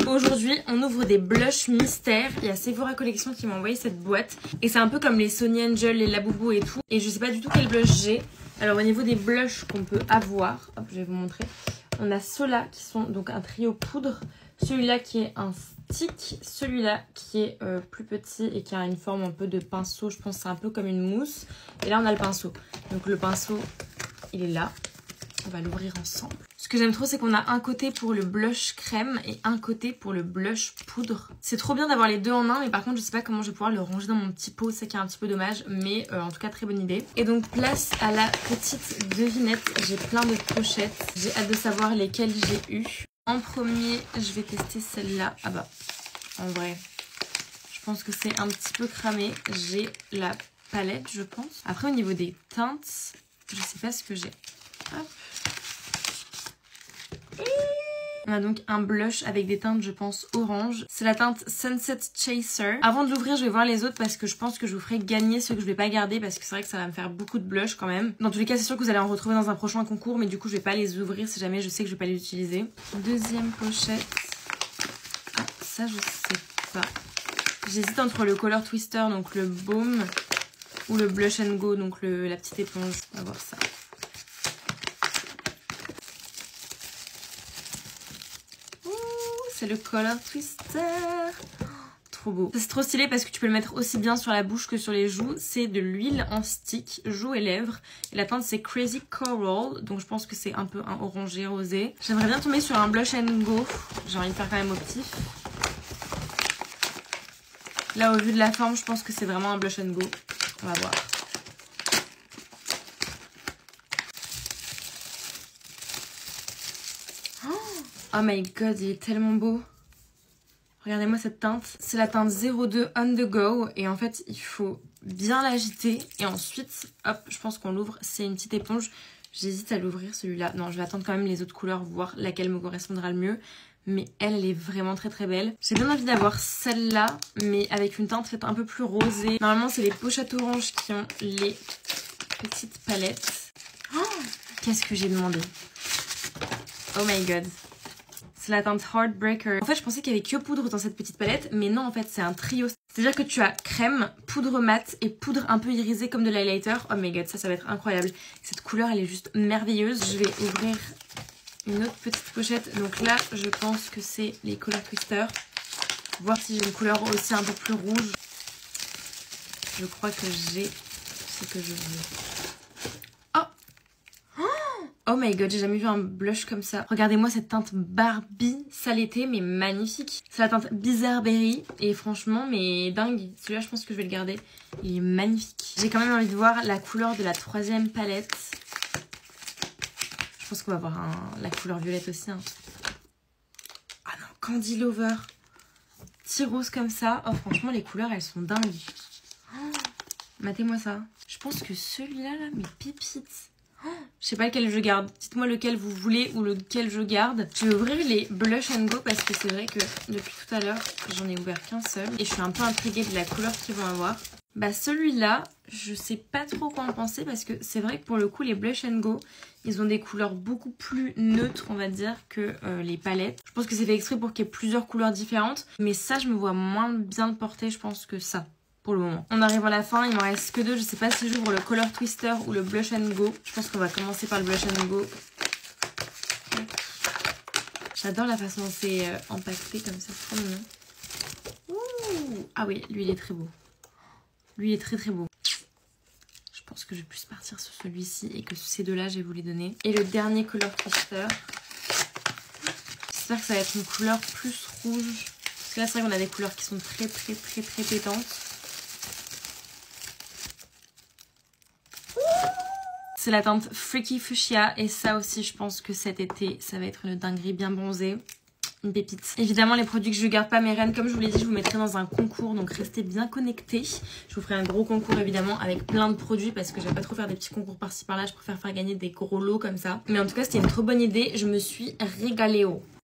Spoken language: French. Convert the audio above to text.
Aujourd'hui, on ouvre des blushs mystères. Il y a Sephora Collection qui m'a envoyé cette boîte. Et c'est un peu comme les Sony Angel, les Labubu et tout. Et je sais pas du tout quel blush j'ai. Alors au niveau des blushs qu'on peut avoir, hop, je vais vous montrer. On a ceux-là qui sont donc un trio poudre. Celui-là qui est un stick. Celui-là qui est plus petit et qui a une forme un peu de pinceau. Je pense que c'est un peu comme une mousse. Et là, on a le pinceau. Donc le pinceau, il est là. On va l'ouvrir ensemble. Ce que j'aime trop, c'est qu'on a un côté pour le blush crème et un côté pour le blush poudre. C'est trop bien d'avoir les deux en un, mais par contre, je sais pas comment je vais pouvoir le ranger dans mon petit pot. C'est qui est un petit peu dommage, mais en tout cas, très bonne idée. Et donc, place à la petite devinette. J'ai plein de pochettes. J'ai hâte de savoir lesquelles j'ai eu. En premier, je vais tester celle-là. Ah bah, en vrai, je pense que c'est un petit peu cramé. J'ai la palette, je pense. Après, au niveau des teintes, je sais pas ce que j'ai. Hop. On a donc un blush avec des teintes, je pense, orange. C'est la teinte Sunset Chaser. Avant de l'ouvrir, je vais voir les autres parce que je pense que je vous ferai gagner ceux que je vais pas garder parce que c'est vrai que ça va me faire beaucoup de blush quand même. Dans tous les cas, c'est sûr que vous allez en retrouver dans un prochain concours, mais du coup, je vais pas les ouvrir si jamais je sais que je vais pas les utiliser. Deuxième pochette. Ah, ça, je sais pas. J'hésite entre le Color Twister, donc le baume, ou le Blush and Go, donc la petite éponge. On va voir ça. C'est le Color Twister. Oh, trop beau. C'est trop stylé parce que tu peux le mettre aussi bien sur la bouche que sur les joues. C'est de l'huile en stick, joues et lèvres. Et la teinte c'est Crazy Coral. Donc je pense que c'est un peu un orangé rosé. J'aimerais bien tomber sur un Blush and Go. J'ai envie de faire quand même optif. Là au vu de la forme, je pense que c'est vraiment un Blush and Go. On va voir. Oh my god, il est tellement beau. Regardez-moi cette teinte. C'est la teinte 02 On The Go. Et en fait, il faut bien l'agiter. Et ensuite, hop, je pense qu'on l'ouvre. C'est une petite éponge. J'hésite à l'ouvrir celui-là. Non, je vais attendre quand même les autres couleurs, voir laquelle me correspondra le mieux. Mais elle est vraiment très très belle. J'ai bien envie d'avoir celle-là, mais avec une teinte peut-être un peu plus rosée. Normalement, c'est les pochettes oranges qui ont les petites palettes. Oh, qu'est-ce que j'ai demandé? Oh my god. C'est la teinte Heartbreaker. En fait, je pensais qu'il y avait que poudre dans cette petite palette, mais non, en fait, c'est un trio. C'est-à-dire que tu as crème, poudre mat et poudre un peu irisée comme de l'highlighter. Oh my god, ça va être incroyable. Cette couleur, elle est juste merveilleuse. Je vais ouvrir une autre petite pochette. Donc là, je pense que c'est les Color Twister. Voir si j'ai une couleur aussi un peu plus rouge. Je crois que j'ai ce que je veux. Oh my god, j'ai jamais vu un blush comme ça. Regardez-moi cette teinte Barbie saleté, mais magnifique. C'est la teinte Bizarre Berry. Et franchement, mais dingue. Celui-là, je pense que je vais le garder. Il est magnifique. J'ai quand même envie de voir la couleur de la troisième palette. Je pense qu'on va voir la couleur violette aussi. Hein. Ah non, Candy Lover. Petit rose comme ça. Oh, franchement, les couleurs, elles sont dingues. Oh, matez-moi ça. Je pense que celui-là, là, mes pépites. Je sais pas lequel je garde. Dites-moi lequel vous voulez ou lequel je garde. Je vais ouvrir les Blush and Go parce que c'est vrai que depuis tout à l'heure, j'en ai ouvert qu'un seul. Et je suis un peu intriguée de la couleur qu'ils vont avoir. Bah celui-là, je sais pas trop quoi en penser parce que c'est vrai que pour le coup, les Blush and Go, ils ont des couleurs beaucoup plus neutres, on va dire, que les palettes. Je pense que c'est fait exprès pour qu'il y ait plusieurs couleurs différentes. Mais ça, je me vois moins bien le porter, je pense, que ça. Pour le moment. On arrive à la fin, il m'en reste que deux. Je sais pas si j'ouvre le Color Twister ou le Blush and Go. Je pense qu'on va commencer par le Blush and Go. J'adore la façon dont c'est empaqueté comme ça, c'est trop mignon. Ouh. Ah oui, lui il est très beau. Lui il est très très beau. Je pense que je vais plus partir sur celui-ci et que ces deux-là, je vais vous les donner. Et le dernier Color Twister. J'espère que ça va être une couleur plus rouge. Parce que là, c'est vrai qu'on a des couleurs qui sont très pétantes. C'est la teinte Freaky Fuchsia et ça aussi je pense que cet été ça va être une dinguerie bien bronzée. Une pépite. Évidemment les produits que je garde pas mes reines, comme je vous l'ai dit, je vous mettrai dans un concours, donc restez bien connectés. Je vous ferai un gros concours évidemment avec plein de produits parce que j'aime pas trop faire des petits concours par-ci par-là, je préfère faire gagner des gros lots comme ça. Mais en tout cas c'était une trop bonne idée, je me suis régalée.